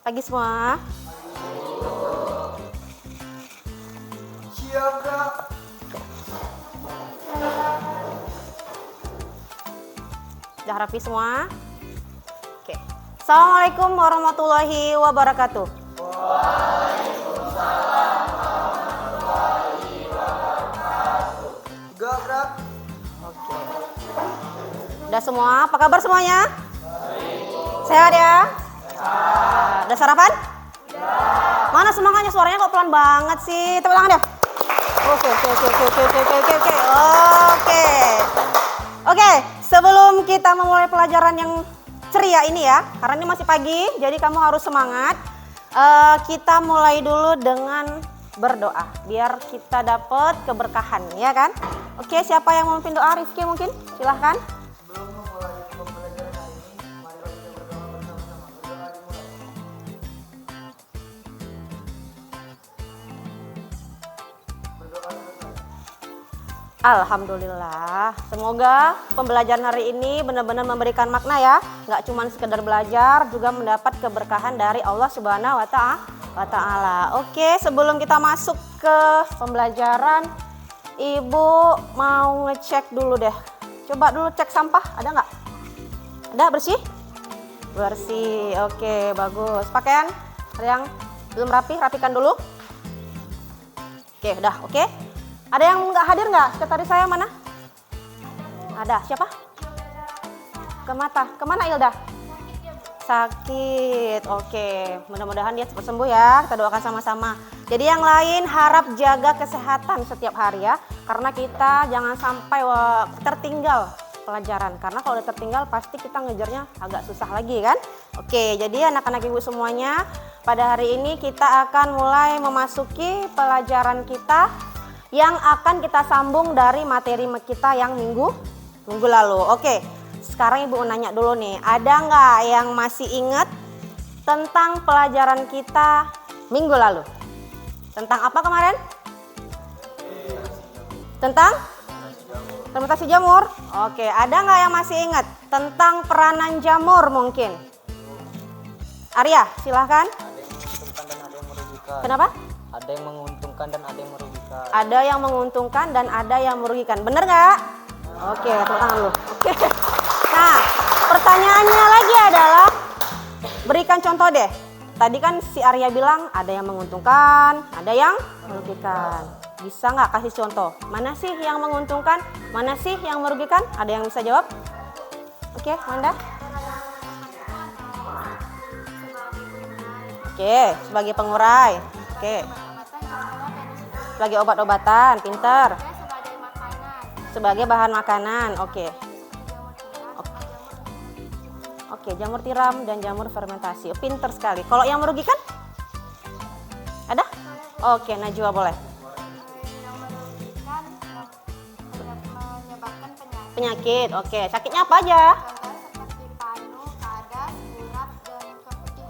Pagi semua. Siap, Kak. Sudah rapi semua? Oke. Assalamualaikum warahmatullahi wabarakatuh. Enggak, Kak. Oke. Udah semua? Apa kabar semuanya? Sehat ya? Udah sarapan? Mana semangatnya? Suaranya kok pelan banget sih? Tepuk tangan deh. Oke. Oke, sebelum kita memulai pelajaran yang ceria ini ya, karena ini masih pagi, jadi kamu harus semangat. Kita mulai dulu dengan berdoa, biar kita dapat keberkahan, ya kan? Oke, siapa yang mau memimpin doa? Rifki mungkin, silahkan. Sebelum memulai pembelajaran hari ini, marilah kita berdoa bersama-sama. Berdoa dimulai. Berdoa dimulai. Alhamdulillah, semoga pembelajaran hari ini benar-benar memberikan makna ya. Nggak cuma sekedar belajar, juga mendapat keberkahan dari Allah Subhanahu wa Ta'ala. Oke, sebelum kita masuk ke pembelajaran, Ibu mau ngecek dulu deh. Coba dulu cek sampah, ada nggak? Ada, bersih? Bersih, oke, bagus. Pakaian, ada yang belum rapi, rapikan dulu. Oke, udah, oke. Ada yang nggak hadir nggak? Sekretaris saya mana? Ada, siapa? Kemana Ilda? Sakit, oke. Mudah-mudahan dia cepat sembuh ya, kita doakan sama-sama. Jadi yang lain harap jaga kesehatan setiap hari ya. Karena kita jangan sampai tertinggal pelajaran. Karena kalau udah tertinggal pasti kita ngejarnya agak susah lagi kan. Oke, jadi anak-anak ibu semuanya, pada hari ini kita akan mulai memasuki pelajaran kita yang akan kita sambung dari materi kita yang minggu lalu. Oke, sekarang ibu nanya dulu nih, ada nggak yang masih ingat tentang pelajaran kita minggu lalu? Tentang apa kemarin? Tentang fermentasi jamur. Oke, ada nggak yang masih ingat tentang peranan jamur mungkin? Arya, silahkan. Kenapa? Ada yang menguntungkan dan ada yang merugikan. Ada yang menguntungkan dan ada yang merugikan. Bener nggak? Oke, tepuk tangan dulu. Oke. Nah, pertanyaannya lagi adalah, berikan contoh deh. Tadi kan si Arya bilang ada yang menguntungkan, ada yang merugikan. Bisa nggak kasih contoh? Mana sih yang menguntungkan? Mana sih yang merugikan? Ada yang bisa jawab? Oke, Wanda? Oke, sebagai pengurai. Oke. Sebagai obat-obatan, pinter. Sebagai bahan makanan, oke. Oke, jamur tiram dan jamur fermentasi. Pinter sekali. Kalau yang merugikan? Ada? Oke, Najwa boleh. Penyakit, oke. Sakitnya apa aja?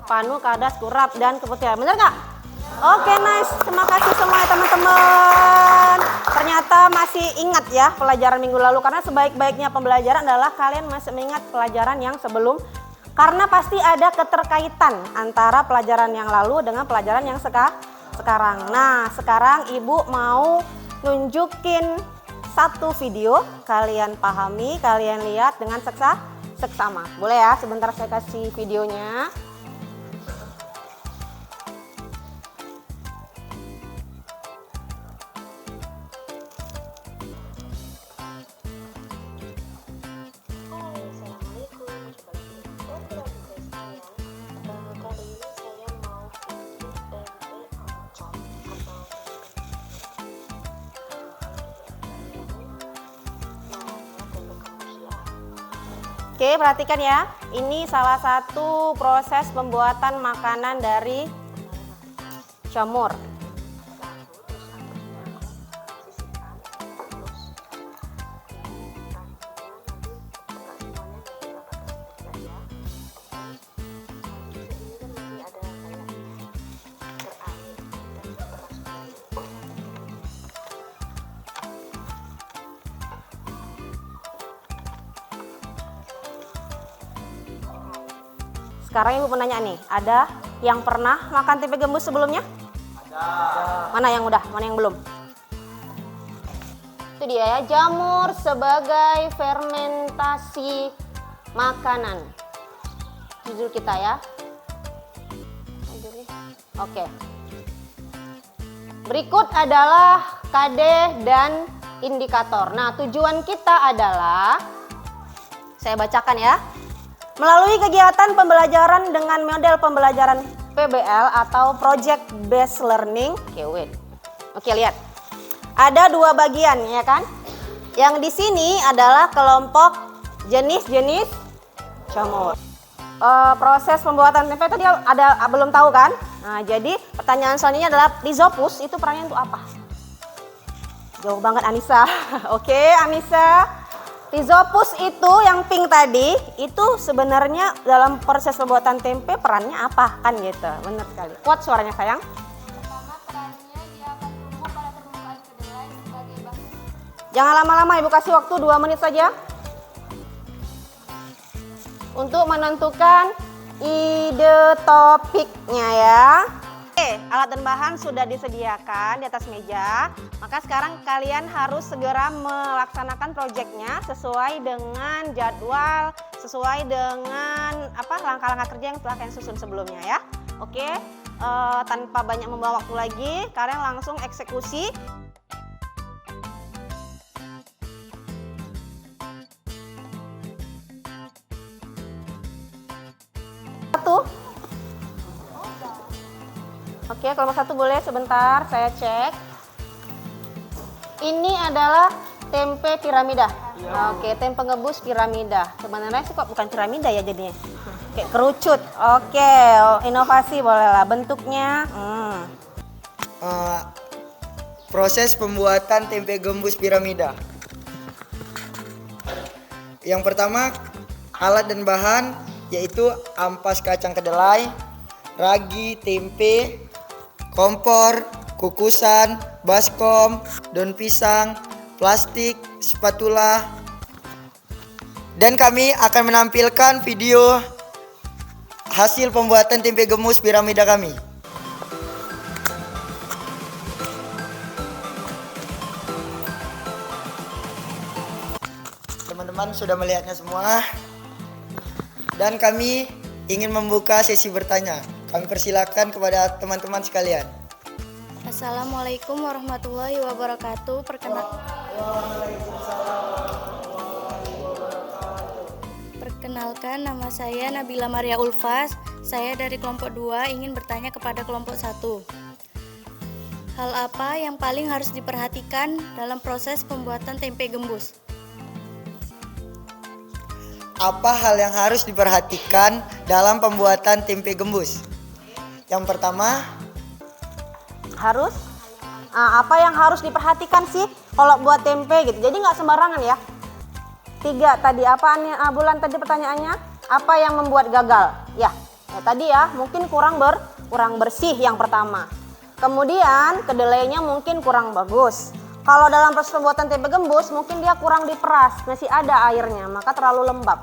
Panu, kadas, kurap, dan keputihan. Bener nggak? Oke, nice. Terima kasih semua teman-teman. Ternyata masih ingat ya pelajaran minggu lalu. Karena sebaik-baiknya pembelajaran adalah kalian masih mengingat pelajaran yang sebelum. Karena pasti ada keterkaitan antara pelajaran yang lalu dengan pelajaran yang sekarang. Nah, sekarang Ibu mau nunjukin satu video. Kalian pahami, kalian lihat dengan seksama. Boleh ya? Sebentar saya kasih videonya. Oke, perhatikan ya. Ini salah satu proses pembuatan makanan dari jamur. Sekarang Ibu menanya nih, ada yang pernah makan tempe gembus sebelumnya? Ada. Mana yang udah, mana yang belum? Itu dia ya, jamur sebagai fermentasi makanan. Judul kita ya. Oke. Berikut adalah KD dan indikator. Nah, tujuan kita adalah, saya bacakan ya. Melalui kegiatan pembelajaran dengan model pembelajaran PBL atau Project Based Learning. Oke, lihat. Ada 2 bagian ya kan? Yang di sini adalah kelompok jenis-jenis jamur. Proses pembuatan tempe tadi ada belum tahu kan? Nah, jadi pertanyaan selanjutnya adalah Rhizopus itu perannya untuk apa? Jauh banget Anissa. Oke, Anissa. Rhizopus itu yang pink tadi, itu sebenarnya dalam proses pembuatan tempe perannya apa? Kan gitu, benar sekali. Kuat suaranya sayang. Pertama, perannya dia akan tumbuh pada permukaan kedelai sebagai bahan. Jangan lama-lama, Ibu kasih waktu 2 menit saja. Untuk menentukan ide topiknya ya. Oke, alat dan bahan sudah disediakan di atas meja. Maka sekarang kalian harus segera melaksanakan proyeknya sesuai dengan jadwal, sesuai dengan langkah-langkah kerja yang telah kalian susun sebelumnya ya. Oke, tanpa banyak membawa waktu lagi, kalian langsung eksekusi. Satu. Oke, kelompok 1 boleh sebentar saya cek. Ini adalah tempe piramida. Oke, tempe ngebus piramida. Sebenarnya sih kok bukan piramida ya jadinya. Kayak kerucut. Oke, inovasi bolehlah bentuknya. Proses pembuatan tempe gembus piramida. Yang pertama, alat dan bahan yaitu ampas kacang kedelai, ragi tempe, kompor, kukusan, baskom, daun pisang, plastik, spatula. Dan kami akan menampilkan video hasil pembuatan tempe gembus piramida kami. Teman-teman sudah melihatnya semua. Dan kami ingin membuka sesi bertanya. Kami persilakan kepada teman-teman sekalian. Assalamualaikum warahmatullahi wabarakatuh. Perkenalkan, nama saya Nabila Maria Ulfas. Saya dari kelompok 2 ingin bertanya kepada kelompok 1. Hal apa yang paling harus diperhatikan dalam proses pembuatan tempe gembus? Apa hal yang harus diperhatikan dalam pembuatan tempe gembus? Yang pertama, apa yang harus diperhatikan sih kalau buat tempe gitu. Jadi nggak sembarangan ya. 3 tadi Bulan tadi pertanyaannya apa yang membuat gagal? Ya tadi ya mungkin kurang bersih yang pertama. Kemudian kedelainya mungkin kurang bagus. Kalau dalam proses pembuatan tempe gembus mungkin dia kurang diperas, masih ada airnya, maka terlalu lembab.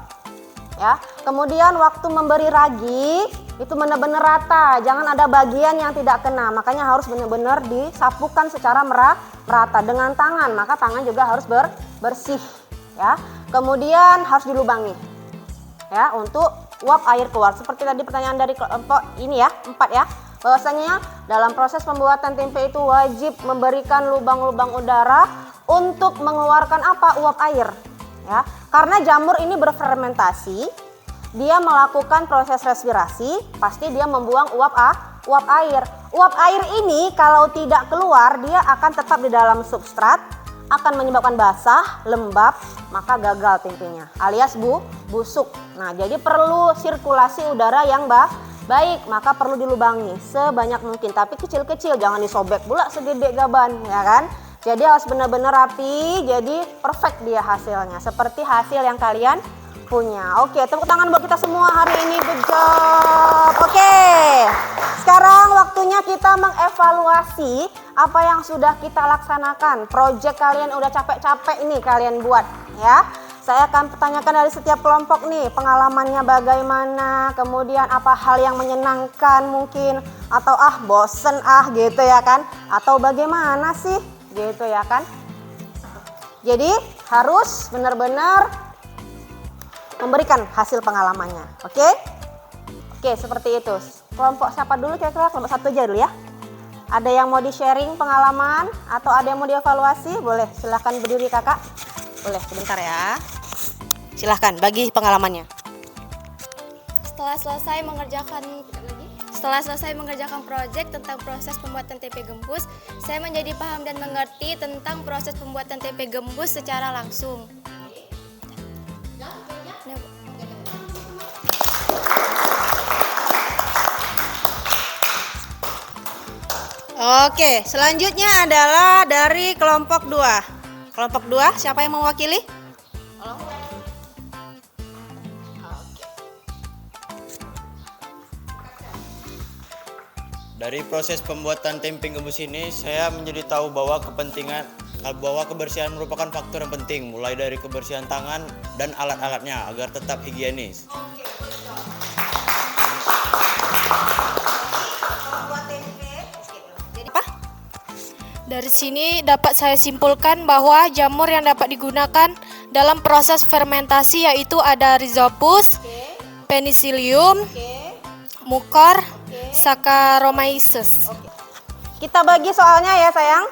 Ya. Kemudian waktu memberi ragi itu benar-benar rata, jangan ada bagian yang tidak kena, makanya harus benar-benar disapukan secara merata dengan tangan, maka tangan juga harus bersih. Ya. Kemudian harus dilubangi. Ya, untuk uap air keluar. Seperti tadi pertanyaan dari kelompok ini ya, 4 ya. Bahwasanya dalam proses pembuatan tempe itu wajib memberikan lubang-lubang udara untuk mengeluarkan uap air ya. Karena jamur ini berfermentasi, dia melakukan proses respirasi, pasti dia membuang uap air. Uap air ini kalau tidak keluar dia akan tetap di dalam substrat, akan menyebabkan basah, lembab, maka gagal tempenya alias busuk. Nah, jadi perlu sirkulasi udara yang baik, maka perlu dilubangi sebanyak mungkin, tapi kecil-kecil, jangan disobek pula segede gaban ya kan. Jadi harus benar-benar rapi, jadi perfect dia hasilnya seperti hasil yang kalian punya. Oke, tepuk tangan buat kita semua hari ini, good job. Oke, sekarang waktunya kita mengevaluasi apa yang sudah kita laksanakan. Project kalian udah capek-capek ini kalian buat ya. Saya akan pertanyakan dari setiap kelompok nih, pengalamannya bagaimana, kemudian apa hal yang menyenangkan mungkin, atau bosen gitu ya kan, atau bagaimana sih gitu ya kan. Jadi harus benar-benar memberikan hasil pengalamannya, oke? Oke, seperti itu. Kelompok siapa dulu kira-kira? Kelompok 1 aja dulu ya. Ada yang mau di-sharing pengalaman atau ada yang mau dievaluasi? Boleh, silahkan berdiri kakak. Boleh, sebentar ya. Silahkan, bagi pengalamannya. Setelah selesai mengerjakan proyek tentang proses pembuatan tempe gembus, saya menjadi paham dan mengerti tentang proses pembuatan tempe gembus secara langsung. Oke, selanjutnya adalah dari kelompok 2. Kelompok 2, siapa yang mewakili? Dari proses pembuatan tempe gembus ini, saya menjadi tahu bahwa kebersihan merupakan faktor yang penting, mulai dari kebersihan tangan dan alat-alatnya agar tetap higienis. Dari sini dapat saya simpulkan bahwa jamur yang dapat digunakan dalam proses fermentasi yaitu ada Rhizopus, Penicillium, Mucor, Saccharomyces. Kita bagi soalnya ya sayang.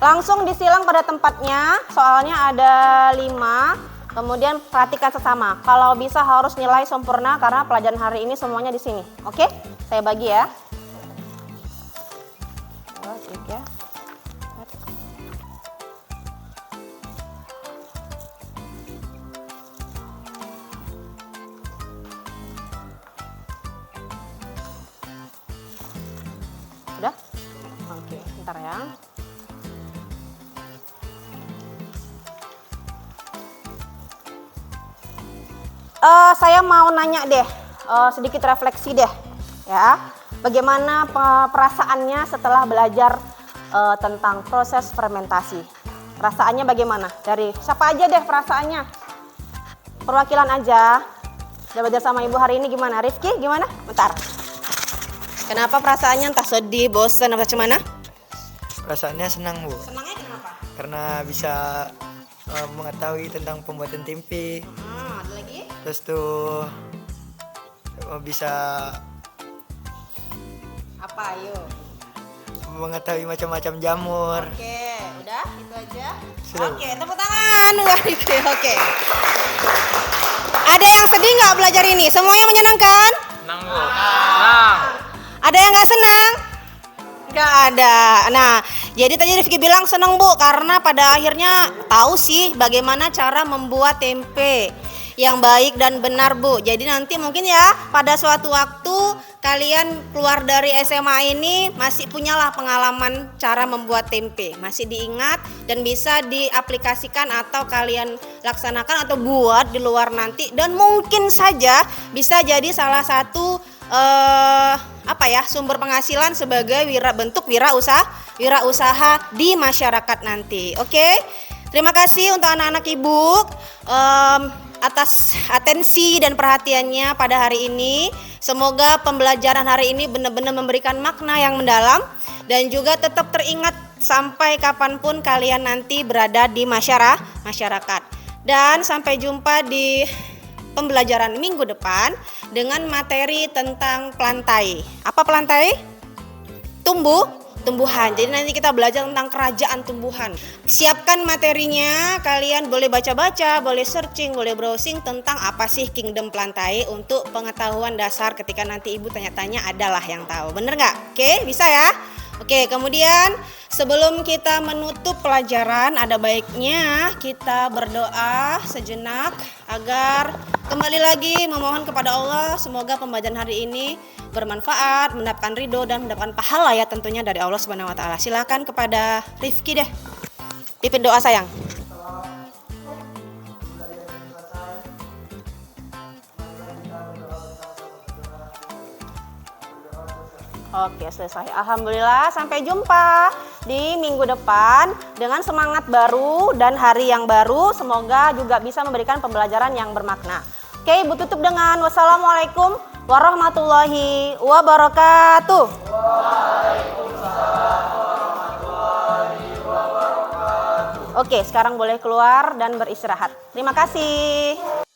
Langsung disilang pada tempatnya. Soalnya ada 5. Kemudian perhatikan sesama. Kalau bisa harus nilai sempurna karena pelajaran hari ini semuanya di sini. Oke? Saya bagi ya. 2, 3. Sudah? Oke, bentar ya. Saya mau nanya deh, sedikit refleksi deh, ya. Bagaimana perasaannya setelah belajar tentang proses fermentasi? Perasaannya bagaimana? Dari siapa aja deh perasaannya? Perwakilan aja. Udah belajar sama ibu hari ini gimana? Rifki gimana? Bentar. Kenapa perasaannya entah sedih, bosan, apa gimana? Perasaannya senang, Bu. Senangnya kenapa? Karena bisa mengetahui tentang pembuatan tempe. Ada lagi? Terus tuh bisa Apa ayo? mengetahui macam-macam jamur. Oke, udah itu aja. Sudah. Oke, tepuk tangan. Wah, oke. Ada yang sedih nggak belajar ini? Semuanya menyenangkan? Senang, Bu. Senang. Ada yang nggak senang? Nggak ada. Nah, jadi tadi Rifki bilang senang Bu karena pada akhirnya tahu sih bagaimana cara membuat tempe yang baik dan benar Bu. Jadi nanti mungkin ya pada suatu waktu kalian keluar dari SMA ini masih punyalah pengalaman cara membuat tempe. Masih diingat dan bisa diaplikasikan atau kalian laksanakan atau buat di luar nanti. Dan mungkin saja bisa jadi salah satu sumber penghasilan sebagai bentuk wirausaha di masyarakat nanti. Oke. Terima kasih untuk anak-anak Ibu atas atensi dan perhatiannya pada hari ini. Semoga pembelajaran hari ini benar-benar memberikan makna yang mendalam dan juga tetap teringat sampai kapanpun kalian nanti berada di masyarakat. Dan sampai jumpa di pembelajaran minggu depan dengan materi tentang plantae. Apa plantae? Tumbuhan. Jadi nanti kita belajar tentang kerajaan tumbuhan. Siapkan materinya, kalian boleh baca-baca, boleh searching, boleh browsing tentang apa sih Kingdom Plantae untuk pengetahuan dasar ketika nanti Ibu tanya-tanya adalah yang tahu. Bener nggak? Oke, bisa ya? Oke, kemudian sebelum kita menutup pelajaran ada baiknya kita berdoa sejenak agar kembali lagi memohon kepada Allah semoga pembelajaran hari ini bermanfaat, mendapatkan ridho dan mendapatkan pahala ya tentunya dari Allah Subhanahu wa taala. Silakan kepada Rifki deh. Pimpin doa sayang. Oke, selesai. Alhamdulillah, sampai jumpa di minggu depan dengan semangat baru dan hari yang baru. Semoga juga bisa memberikan pembelajaran yang bermakna. Oke, Ibu tutup dengan wassalamualaikum warahmatullahi wabarakatuh. Oke, sekarang boleh keluar dan beristirahat. Terima kasih.